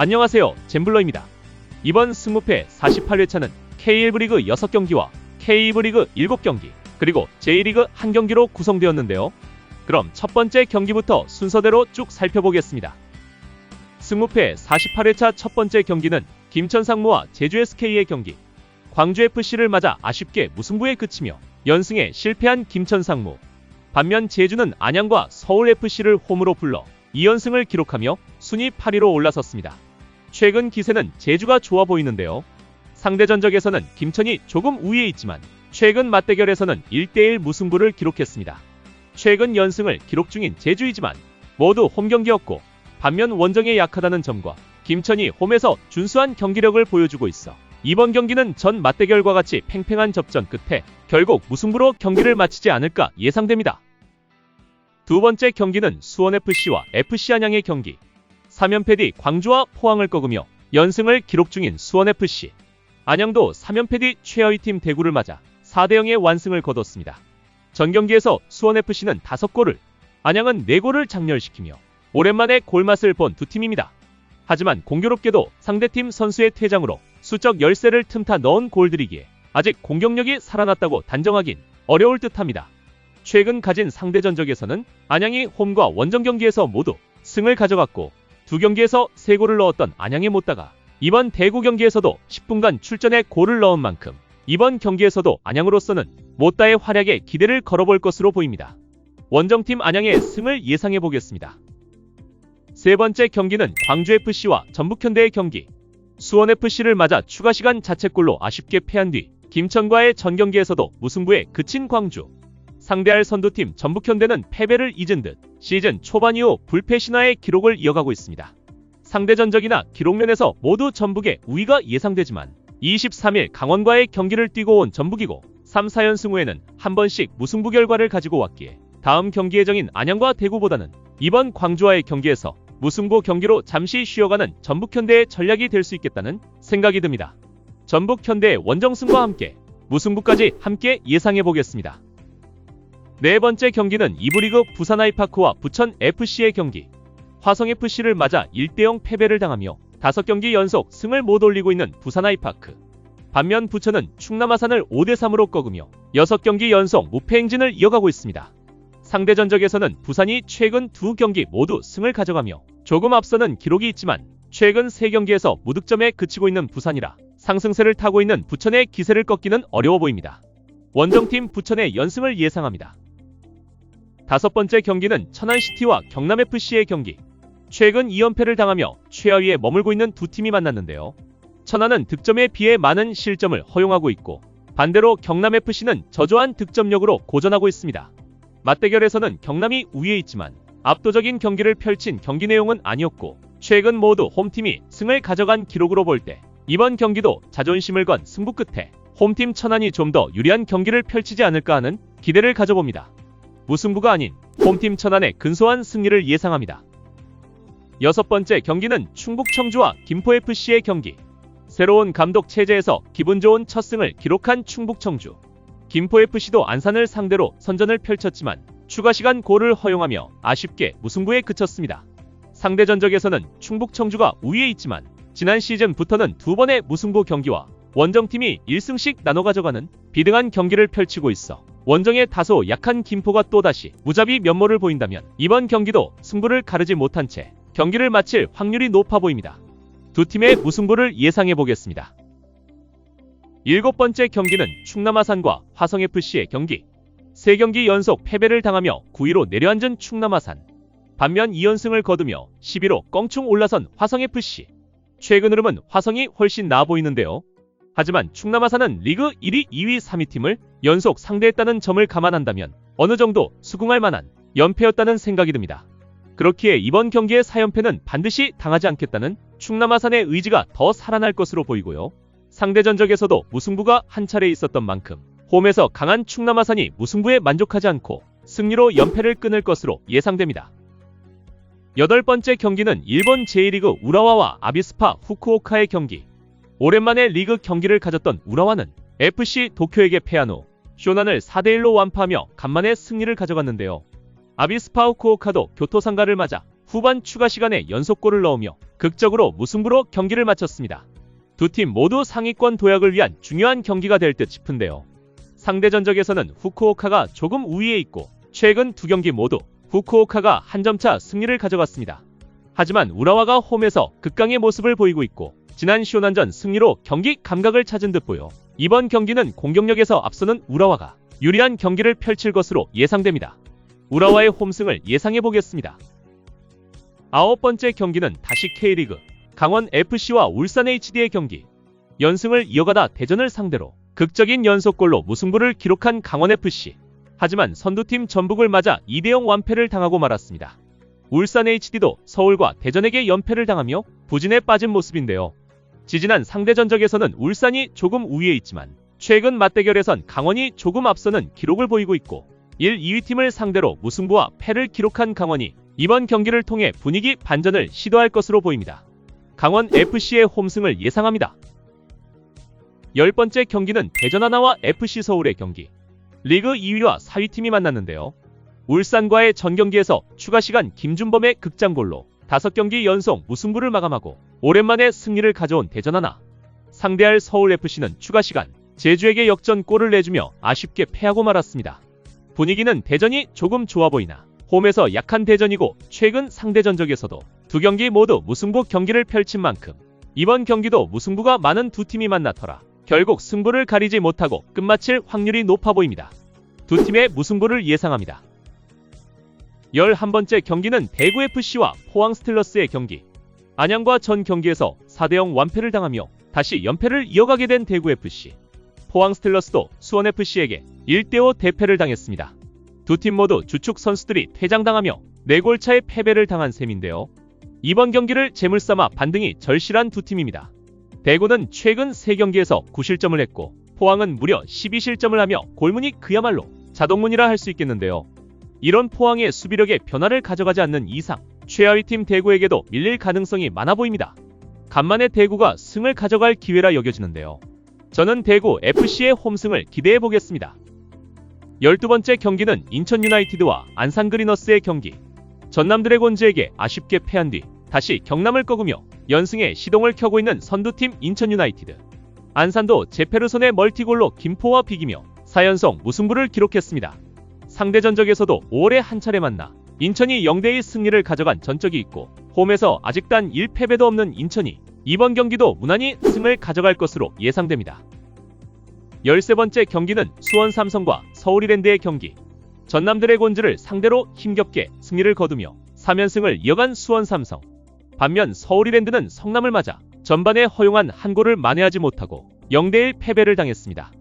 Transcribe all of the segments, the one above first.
안녕하세요, 잼블러입니다. 이번 승무패 48회차는 K1부 리그 6경기와 K부 리그 7경기, 그리고 J리그 1경기로 구성되었는데요. 그럼 첫 번째 경기부터 순서대로 쭉 살펴보겠습니다. 승무패 48회차 첫 번째 경기는 김천 상무와 제주 SK의 경기. 광주 FC를 맞아 아쉽게 무승부에 그치며 연승에 실패한 김천 상무. 반면 제주는 안양과 서울 FC를 홈으로 불러 2연승을 기록하며 순위 8위로 올라섰습니다. 최근 기세는 제주가 좋아 보이는데요. 상대 전적에서는 김천이 조금 우위에 있지만 최근 맞대결에서는 1대1 무승부를 기록했습니다. 최근 연승을 기록 중인 제주이지만 모두 홈경기였고, 반면 원정에 약하다는 점과 김천이 홈에서 준수한 경기력을 보여주고 있어 이번 경기는 전 맞대결과 같이 팽팽한 접전 끝에 결국 무승부로 경기를 마치지 않을까 예상됩니다. 두 번째 경기는 수원FC와 FC 안양의 경기. 3연패 뒤 광주와 포항을 꺾으며 연승을 기록 중인 수원FC. 안양도 3연패 뒤 최하위 팀 대구를 맞아 4대0의 완승을 거뒀습니다. 전 경기에서 수원FC는 5골을, 안양은 4골을 장렬시키며 오랜만에 골맛을 본 두 팀입니다. 하지만 공교롭게도 상대팀 선수의 퇴장으로 수적 열세를 틈타 넣은 골들이기에 아직 공격력이 살아났다고 단정하긴 어려울 듯합니다. 최근 가진 상대 전적에서는 안양이 홈과 원정 경기에서 모두 승을 가져갔고, 두 경기에서 3골을 넣었던 안양에 못다가 이번 대구 경기에서도 10분간 출전해 골을 넣은 만큼 이번 경기에서도 안양으로서는 못다의 활약에 기대를 걸어볼 것으로 보입니다. 원정팀 안양의 승을 예상해보겠습니다. 세 번째 경기는 광주FC와 전북현대의 경기. 수원FC를 맞아 추가시간 자책골로 아쉽게 패한 뒤 김천과의 전경기에서도 무승부에 그친 광주. 상대할 선두팀 전북현대는 패배를 잊은 듯 시즌 초반 이후 불패 신화의 기록을 이어가고 있습니다. 상대 전적이나 기록면에서 모두 전북의 우위가 예상되지만 23일 강원과의 경기를 뛰고 온 전북이고 3, 4연승 후에는 한 번씩 무승부 결과를 가지고 왔기에 다음 경기 예정인 안양과 대구보다는 이번 광주와의 경기에서 무승부 경기로 잠시 쉬어가는 전북현대의 전략이 될 수 있겠다는 생각이 듭니다. 전북현대의 원정승과 함께 무승부까지 함께 예상해보겠습니다. 네 번째 경기는 2부 리그 부산 아이파크와 부천FC의 경기. 화성FC를 맞아 1대0 패배를 당하며 5경기 연속 승을 못 올리고 있는 부산 아이파크. 반면 부천은 충남 아산을 5대3으로 꺾으며 6경기 연속 무패 행진을 이어가고 있습니다. 상대 전적에서는 부산이 최근 2경기 모두 승을 가져가며 조금 앞서는 기록이 있지만 최근 3경기에서 무득점에 그치고 있는 부산이라 상승세를 타고 있는 부천의 기세를 꺾기는 어려워 보입니다. 원정팀 부천의 연승을 예상합니다. 다섯 번째 경기는 천안시티와 경남FC의 경기. 최근 2연패를 당하며 최하위에 머물고 있는 두 팀이 만났는데요. 천안은 득점에 비해 많은 실점을 허용하고 있고, 반대로 경남FC는 저조한 득점력으로 고전하고 있습니다. 맞대결에서는 경남이 우위에 있지만 압도적인 경기를 펼친 경기 내용은 아니었고, 최근 모두 홈팀이 승을 가져간 기록으로 볼 때 이번 경기도 자존심을 건 승부 끝에 홈팀 천안이 좀 더 유리한 경기를 펼치지 않을까 하는 기대를 가져봅니다. 무승부가 아닌 홈팀 천안의 근소한 승리를 예상합니다. 여섯 번째 경기는 충북 청주와 김포FC의 경기. 새로운 감독 체제에서 기분 좋은 첫 승을 기록한 충북 청주. 김포FC도 안산을 상대로 선전을 펼쳤지만 추가 시간 골을 허용하며 아쉽게 무승부에 그쳤습니다. 상대 전적에서는 충북 청주가 우위에 있지만 지난 시즌부터는 2번의 무승부 경기와 원정팀이 1승씩 나눠 가져가는 비등한 경기를 펼치고 있어 원정에 다소 약한 김포가 또다시 무자비 면모를 보인다면 이번 경기도 승부를 가르지 못한 채 경기를 마칠 확률이 높아 보입니다. 두 팀의 무승부를 예상해보겠습니다. 일곱 번째 경기는 충남 아산과 화성FC의 경기. 3경기 연속 패배를 당하며 9위로 내려앉은 충남 아산. 반면 2연승을 거두며 10위로 껑충 올라선 화성FC. 최근 흐름은 화성이 훨씬 나아 보이는데요. 하지만 충남 아산은 리그 1위, 2위, 3위 팀을 연속 상대했다는 점을 감안한다면 어느 정도 수긍할 만한 연패였다는 생각이 듭니다. 그렇기에 이번 경기의 4연패는 반드시 당하지 않겠다는 충남 아산의 의지가 더 살아날 것으로 보이고요. 상대 전적에서도 무승부가 한 차례 있었던 만큼 홈에서 강한 충남 아산이 무승부에 만족하지 않고 승리로 연패를 끊을 것으로 예상됩니다. 여덟 번째 경기는 일본 제1리그 우라와와 아비스파 후쿠오카의 경기. 오랜만에 리그 경기를 가졌던 우라와는 FC 도쿄에게 패한 후 쇼난을 4대1로 완파하며 간만에 승리를 가져갔는데요. 아비스파 후쿠오카도 교토 상가를 맞아 후반 추가 시간에 연속골을 넣으며 극적으로 무승부로 경기를 마쳤습니다. 두 팀 모두 상위권 도약을 위한 중요한 경기가 될 듯 싶은데요. 상대 전적에서는 후쿠오카가 조금 우위에 있고 최근 두 경기 모두 후쿠오카가 한 점차 승리를 가져갔습니다. 하지만 우라와가 홈에서 극강의 모습을 보이고 있고 지난 시오난전 승리로 경기 감각을 찾은 듯 보여 이번 경기는 공격력에서 앞서는 우라와가 유리한 경기를 펼칠 것으로 예상됩니다. 우라와의 홈승을 예상해보겠습니다. 아홉 번째 경기는 다시 K리그 강원 FC와 울산 HD의 경기. 연승을 이어가다 대전을 상대로 극적인 연속골로 무승부를 기록한 강원 FC. 하지만 선두팀 전북을 맞아 2대0 완패를 당하고 말았습니다. 울산 HD도 서울과 대전에게 연패를 당하며 부진에 빠진 모습인데요. 지지난 상대 전적에서는 울산이 조금 우위에 있지만 최근 맞대결에선 강원이 조금 앞서는 기록을 보이고 있고 1, 2위 팀을 상대로 무승부와 패를 기록한 강원이 이번 경기를 통해 분위기 반전을 시도할 것으로 보입니다. 강원 FC의 홈승을 예상합니다. 10번째 경기는 대전 하나와 FC 서울의 경기. 리그 2위와 4위 팀이 만났는데요. 울산과의 전 경기에서 추가 시간 김준범의 극장골로 5경기 연속 무승부를 마감하고 오랜만에 승리를 가져온 대전 하나. 상대할 서울 FC는 추가 시간 제주에게 역전골을 내주며 아쉽게 패하고 말았습니다. 분위기는 대전이 조금 좋아 보이나 홈에서 약한 대전이고 최근 상대 전적에서도 두 경기 모두 무승부 경기를 펼친 만큼 이번 경기도 무승부가 많은 두 팀이 만나더라 결국 승부를 가리지 못하고 끝마칠 확률이 높아 보입니다. 두 팀의 무승부를 예상합니다. 11번째 경기는 대구FC와 포항스틸러스의 경기. 안양과 전 경기에서 4대0 완패를 당하며 다시 연패를 이어가게 된 대구FC. 포항스틸러스도 수원FC에게 1대5 대패를 당했습니다. 두 팀 모두 주축 선수들이 퇴장당하며 4골차의 패배를 당한 셈인데요. 이번 경기를 재물삼아 반등이 절실한 두 팀입니다. 대구는 최근 3경기에서 9실점을 했고 포항은 무려 12실점을 하며 골문이 그야말로 자동문이라 할 수 있겠는데요. 이런 포항의 수비력에 변화를 가져가지 않는 이상 최하위팀 대구에게도 밀릴 가능성이 많아 보입니다. 간만에 대구가 승을 가져갈 기회라 여겨지는데요. 저는 대구 FC의 홈승을 기대해보겠습니다. 12번째 경기는 인천 유나이티드와 안산 그리너스의 경기. 전남 드래곤즈에게 아쉽게 패한 뒤 다시 경남을 꺾으며 연승에 시동을 켜고 있는 선두팀 인천 유나이티드. 안산도 제페르손의 멀티골로 김포와 비기며 4연속 무승부를 기록했습니다. 상대 전적에서도 5월에 한 차례 만나 인천이 0대1 승리를 가져간 전적이 있고 홈에서 아직 단 1패배도 없는 인천이 이번 경기도 무난히 승을 가져갈 것으로 예상됩니다. 13번째 경기는 수원 삼성과 서울 이랜드의 경기. 전남 드래곤즈를 상대로 힘겹게 승리를 거두며 3연승을 이어간 수원 삼성. 반면 서울 이랜드는 성남을 맞아 전반에 허용한 한 골을 만회하지 못하고 0대1 패배를 당했습니다.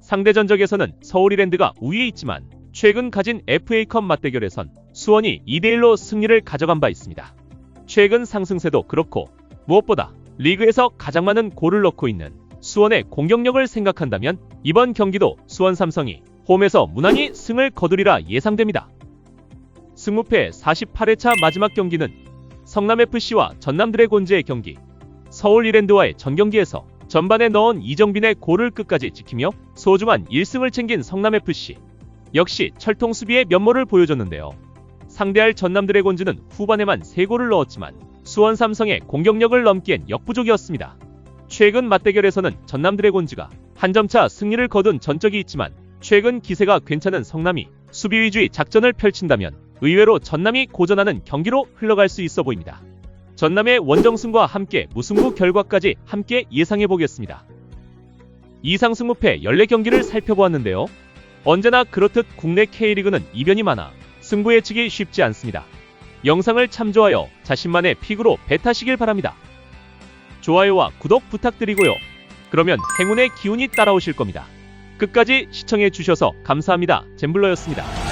상대 전적에서는 서울 이랜드가 우위에 있지만 최근 가진 FA컵 맞대결에선 수원이 2대1로 승리를 가져간 바 있습니다. 최근 상승세도 그렇고 무엇보다 리그에서 가장 많은 골을 넣고 있는 수원의 공격력을 생각한다면 이번 경기도 수원 삼성이 홈에서 무난히 승을 거두리라 예상됩니다. 승무패 48회차 마지막 경기는 성남FC와 전남 드래곤즈의 경기. 서울 이랜드와의 전경기에서 전반에 넣은 이정빈의 골을 끝까지 지키며 소중한 1승을 챙긴 성남FC. 역시 철통 수비의 면모를 보여줬는데요. 상대할 전남 드래곤즈는 후반에만 3골을 넣었지만 수원 삼성의 공격력을 넘기엔 역부족이었습니다. 최근 맞대결에서는 전남 드래곤즈가 한 점차 승리를 거둔 전적이 있지만 최근 기세가 괜찮은 성남이 수비 위주의 작전을 펼친다면 의외로 전남이 고전하는 경기로 흘러갈 수 있어 보입니다. 전남의 원정승과 함께 무승부 결과까지 함께 예상해보겠습니다. 이상 승무패 14경기를 살펴보았는데요. 언제나 그렇듯 국내 K리그는 이변이 많아 승부 예측이 쉽지 않습니다. 영상을 참조하여 자신만의 픽으로 벳하시길 바랍니다. 좋아요와 구독 부탁드리고요. 그러면 행운의 기운이 따라오실 겁니다. 끝까지 시청해 주셔서 감사합니다. 잼블러였습니다.